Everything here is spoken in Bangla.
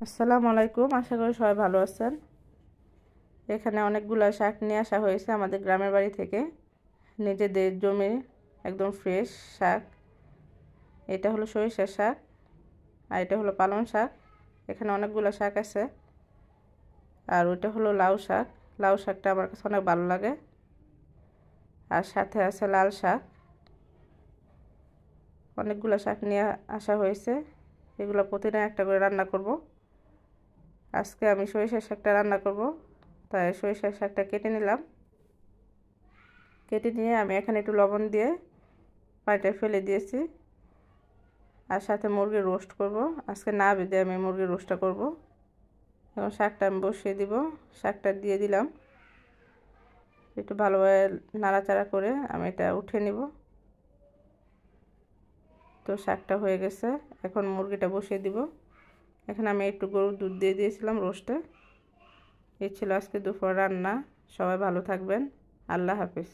আসসালামু আলাইকুম, আশা করি সবাই ভালো আছেন। এখানে অনেকগুলা শাক নিয়ে আসা হয়েছে আমাদের গ্রামের বাড়ি থেকে, নিজেদের জমি, একদম ফ্রেশ শাক। এটা হলো সরিষার শাক আর এটা হলো পালং শাক। এখানে অনেকগুলা শাক আছে। আর ওইটা হলো লাউ শাক। লাউ শাকটা আমার কাছে অনেক ভালো লাগে। আর সাথে আছে লাল শাক। অনেকগুলা শাক নিয়ে আসা হয়েছে। এগুলো প্রতিদিন একটা করে রান্না করব। আজকে আমি সরিষার শাকটা রান্না করব, তাই সরিষার শাকটা কেটে নিলাম। কেটে নিয়ে আমি এখানে একটু লবণ দিয়ে পানিটা ফেলে দিয়েছি। আর সাথে মুরগির রোস্ট করব। আজকে না ভেজে আমি মুরগির রোস্টটা করব। এখন শাকটা আমি বসিয়ে দিব। শাকটা দিয়ে দিলাম, একটু ভালোভাবে নাড়াচাড়া করে আমি এটা উঠে নিব। তো শাকটা হয়ে গেছে, এখন মুরগিটা বসিয়ে দিব। এখানে আমি একটু গরুর দুধ দিয়ে দিয়েছিলাম রোস্টে। এই ছিল আজকে দুপুর রান্না। সবাই ভালো থাকবেন। আল্লাহ হাফিজ।